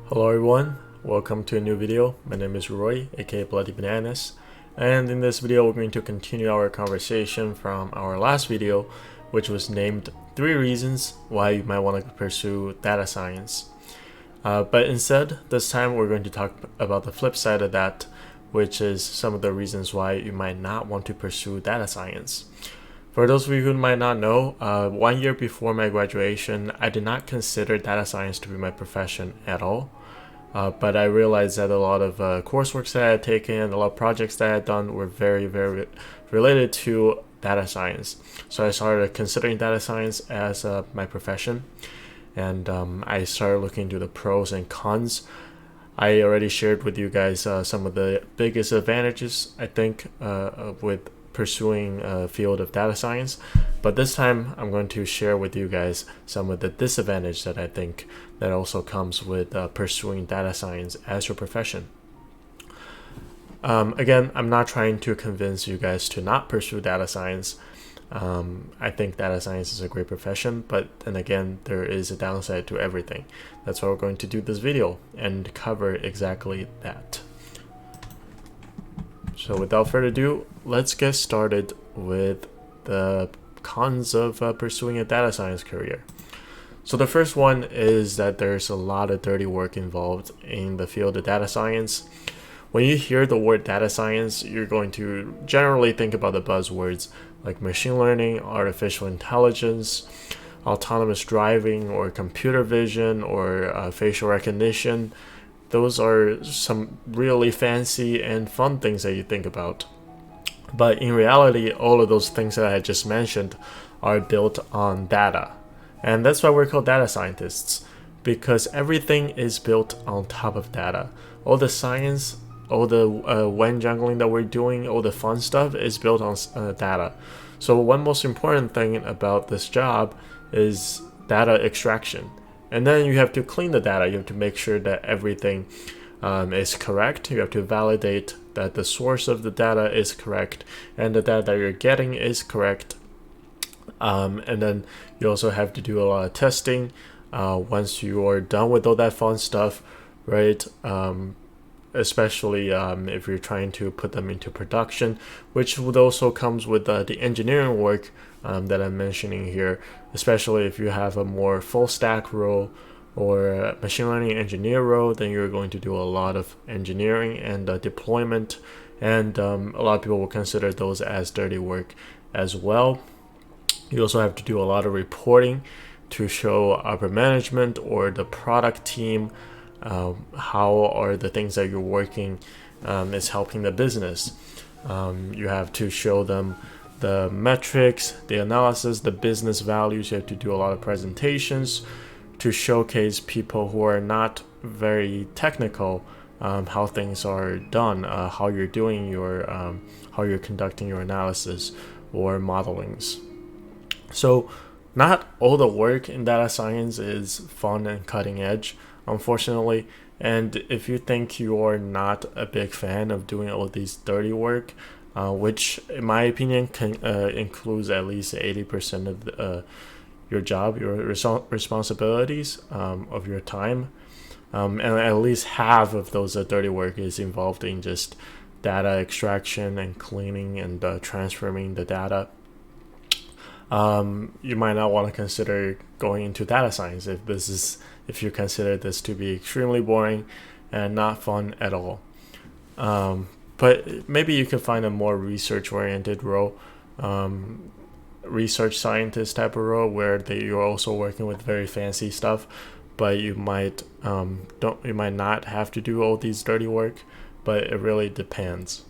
Hello everyone, welcome to a new video. My name is Roy, aka Bloody Bananas, and in this video we're going to continue our conversation from our last video, which was named 3 reasons why you might want to pursue data science. But instead, this time we're going to talk about the flip side of that, which is some of the reasons why you might not want to pursue data science. For those of you who might not know, 1 year before my graduation, I did not consider data science to be my profession at all. But I realized that a lot of coursework that I had taken, a lot of projects that I had done were very related to data science. So I started considering data science as my profession, and I started looking into the pros and cons. I already shared with you guys some of the biggest advantages, I think, with pursuing a field of data science, but this time I'm going to share with you guys some of the disadvantages that I think that also comes with pursuing data science as your profession. Again, I'm not trying to convince you guys to not pursue data science. I think data science is a great profession, but then again, there is a downside to everything. That's why we're going to do this video and cover exactly that. So without further ado, let's get started with the cons of pursuing a data science career. So the first one is that there's a lot of dirty work involved in the field of data science. When you hear the word data science, you're going to generally think about the buzzwords like machine learning, artificial intelligence, autonomous driving, or computer vision, or facial recognition. Those are some really fancy and fun things that you think about. But in reality, all of those things that I just mentioned are built on data. And that's why we're called data scientists, because everything is built on top of data. All the science, all the when juggling that we're doing, all the fun stuff is built on data. So one most important thing about this job is data extraction. And then you have to clean the data. You have to make sure that everything is correct. You have to validate that the source of the data is correct and the data that you're getting is correct. And then you also have to do a lot of testing once you are done with all that fun stuff, right? Especially if you're trying to put them into production, which would also comes with the engineering work that I'm mentioning here, especially if you have a more full stack role or a machine learning engineer role, then you're going to do a lot of engineering and deployment, and a lot of people will consider those as dirty work as well. You also have to do a lot of reporting to show upper management or the product team how are the things that you're working is helping the business. You have to show them the metrics, the analysis, the business values. You have to do a lot of presentations to showcase people who are not very technical how things are done, how you're doing your how you're conducting your analysis or modelings. So not all the work in data science is fun and cutting edge, unfortunately. And if you think you're not a big fan of doing all these dirty work, which in my opinion includes at least 80% of your job, your responsibilities of your time, and at least half of those dirty work is involved in just data extraction and cleaning and transferring the data. You might not want to consider going into data science if you consider this to be extremely boring and not fun at all. But maybe you can find a more research-oriented role, research scientist type of role, where you're also working with very fancy stuff, but you might not have to do all these dirty work, but it really depends.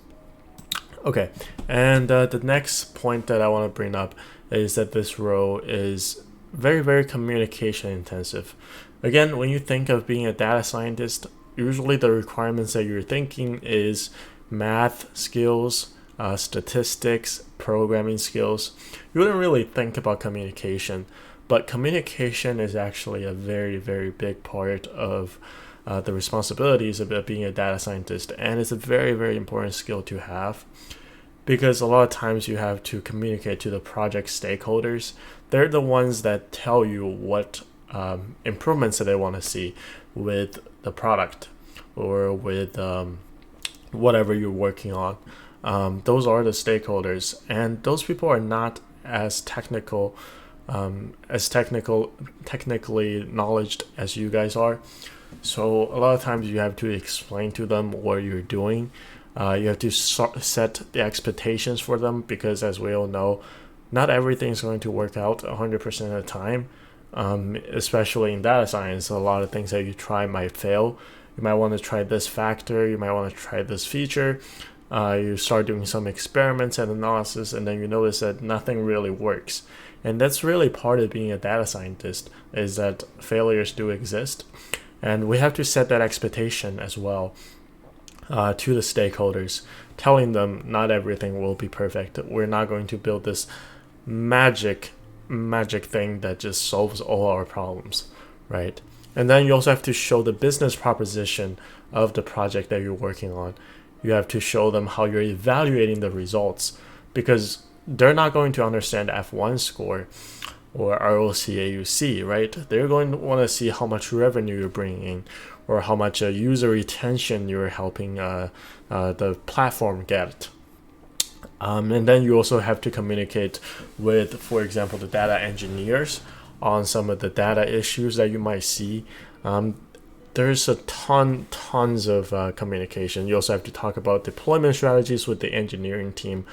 Okay, and the next point that I want to bring up is that this role is very communication intensive. Again, when you think of being a data scientist, usually the requirements that you're thinking is math skills, statistics, programming skills. You wouldn't really think about communication, but communication is actually a very big part of the responsibilities of being a data scientist, and it's a very important skill to have, because a lot of times you have to communicate to the project stakeholders. They're the ones that tell you what improvements that they want to see with the product or with whatever you're working on. Those are the stakeholders, and those people are not as technically knowledge as you guys are. So a lot of times you have to explain to them what you're doing. You have to set the expectations for them, because as we all know, not everything is going to work out 100% of the time. Especially in data science, a lot of things that you try might fail. You might want to try this factor, you might want to try this feature. You start doing some experiments and analysis, and then you notice that nothing really works. And that's really part of being a data scientist, is that failures do exist. And we have to set that expectation as well to the stakeholders, telling them not everything will be perfect. We're not going to build this magic thing that just solves all our problems, right? And then you also have to show the business proposition of the project that you're working on. You have to show them how you're evaluating the results, because they're not going to understand F1 score or ROCAUC, right? They're going to want to see how much revenue you're bringing in, or how much user retention you're helping the platform get. And then you also have to communicate with, for example, the data engineers on some of the data issues that you might see. There's a tons of communication. You also have to talk about deployment strategies with the engineering team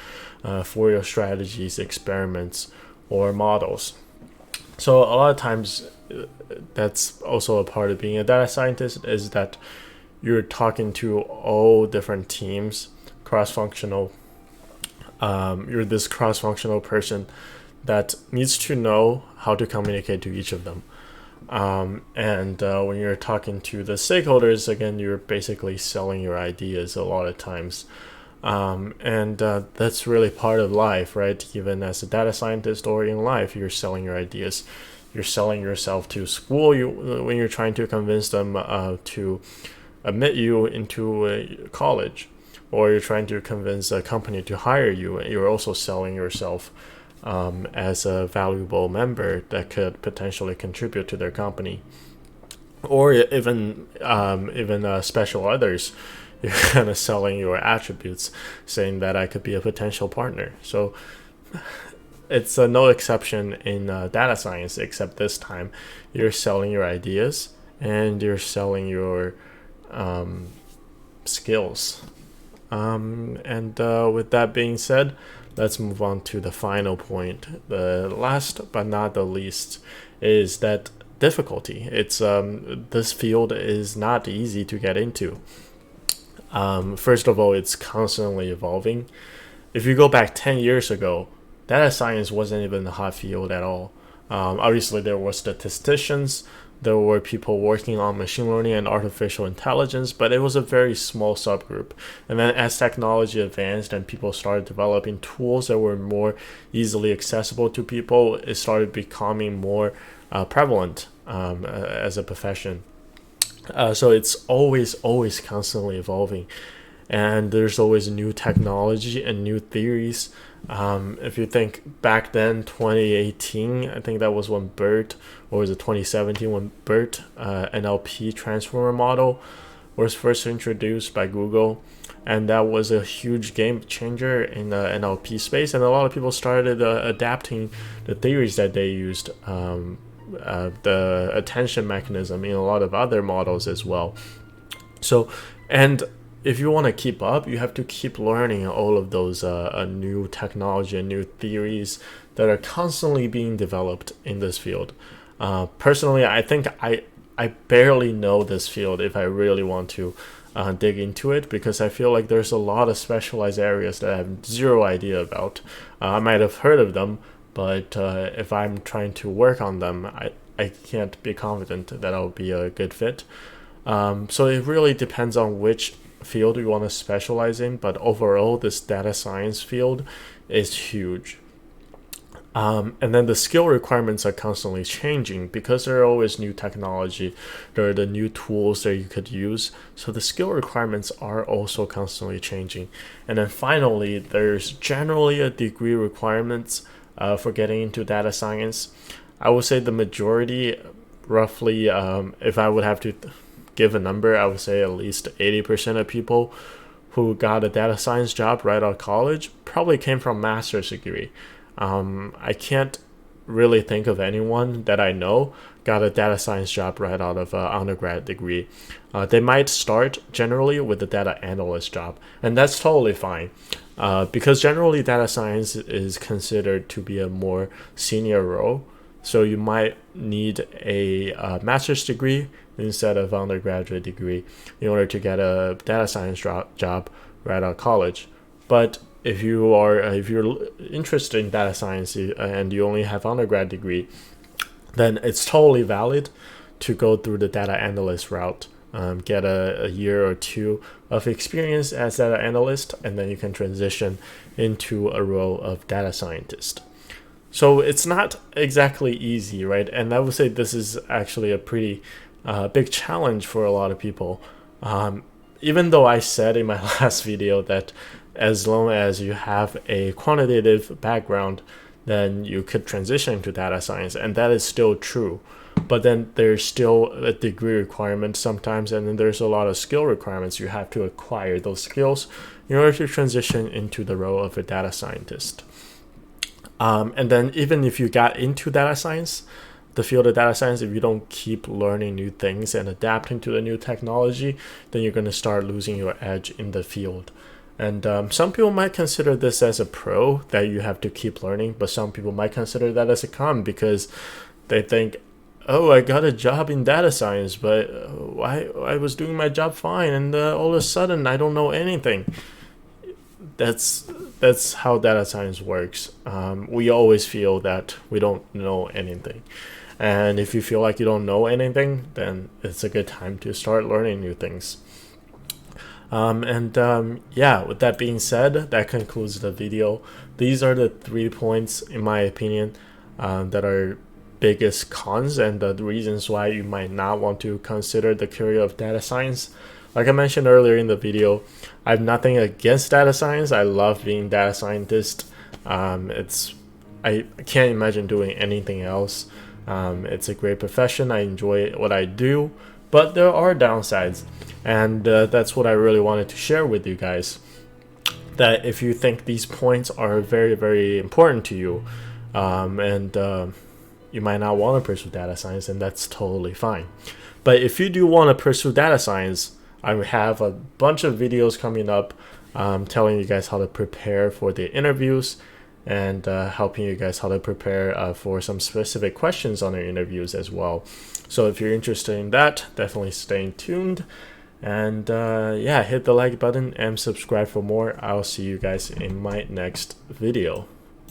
for your strategies, experiments, or models. So a lot of times, that's also a part of being a data scientist, is that you're talking to all different teams, cross-functional. You're this cross-functional person that needs to know how to communicate to each of them. And when you're talking to the stakeholders, again, you're basically selling your ideas a lot of times. And that's really part of life, right? Even as a data scientist or in life, you're selling your ideas. You're selling yourself to school when you're trying to convince them to admit you into college, or you're trying to convince a company to hire you. You're also selling yourself as a valuable member that could potentially contribute to their company, or even special others. You're kind of selling your attributes, saying that I could be a potential partner. So it's no exception in data science, except this time you're selling your ideas and you're selling your skills. And with that being said, let's move on to the final point. The last but not the least is that difficulty. It's this field is not easy to get into. First of all, it's constantly evolving. If you go back 10 years ago, data science wasn't even a hot field at all. Obviously, there were statisticians, there were people working on machine learning and artificial intelligence, but it was a very small subgroup. And then as technology advanced and people started developing tools that were more easily accessible to people, it started becoming more prevalent as a profession. So it's always constantly evolving, and there's always new technology and new theories. If you think back then, 2018, I think that was when BERT, or was it 2017 when BERT, NLP transformer model, was first introduced by Google, and that was a huge game changer in the NLP space, and a lot of people started adapting the theories that they used. The attention mechanism in a lot of other models as well. So, and if you want to keep up, you have to keep learning all of those new technology and new theories that are constantly being developed in this field. Personally, I think I barely know this field if I really want to dig into it, because I feel like there's a lot of specialized areas that I have zero idea about. I might have heard of them, but if I'm trying to work on them, I can't be confident that I'll be a good fit. So it really depends on which field you want to specialize in, but overall, this data science field is huge. And then the skill requirements are constantly changing because there are always new technology. There are the new tools that you could use. So the skill requirements are also constantly changing. And then finally, there's generally a degree requirements for getting into data science. I would say the majority roughly, if I would have to give a number, I would say at least 80% of people who got a data science job right out of college probably came from master's degree. I can't really think of anyone that I know got a data science job right out of an undergrad degree. They might start generally with a data analyst job, and that's totally fine. Because generally data science is considered to be a more senior role, so you might need a master's degree instead of undergraduate degree in order to get a data science job right out of college. But if you're interested in data science and you only have undergrad degree, then it's totally valid to go through the data analyst route. Get a year or two of experience as data analyst, and then you can transition into a role of data scientist. So it's not exactly easy, right? And I would say this is actually a pretty big challenge for a lot of people. Even though I said in my last video that as long as you have a quantitative background, then you could transition to data science, and that is still true. But then there's still a degree requirement sometimes, and then there's a lot of skill requirements. You have to acquire those skills in order to transition into the role of a data scientist. And then even if you got into data science, the field of data science, if you don't keep learning new things and adapting to the new technology, then you're going to start losing your edge in the field. And some people might consider this as a pro, that you have to keep learning, but some people might consider that as a con, because they think, oh, I got a job in data science, but I was doing my job fine, and all of a sudden I don't know anything. That's how data science works. We always feel that we don't know anything. And if you feel like you don't know anything, then it's a good time to start learning new things. Yeah, with that being said, that concludes the video. These are the 3 points, in my opinion, that are biggest cons and the reasons why you might not want to consider the career of data science. Like I mentioned earlier in the video, I have nothing against data science. I love being data scientist. I can't imagine doing anything else. It's a great profession. I enjoy what I do, but there are downsides, and that's what I really wanted to share with you guys. That if you think these points are very, very important to you, and you might not want to pursue data science, and that's totally fine. But if you do want to pursue data science, I have a bunch of videos coming up telling you guys how to prepare for the interviews, and helping you guys how to prepare for some specific questions on your interviews as well. So if you're interested in that, definitely stay tuned. And yeah, hit the like button and subscribe for more. I'll see you guys in my next video.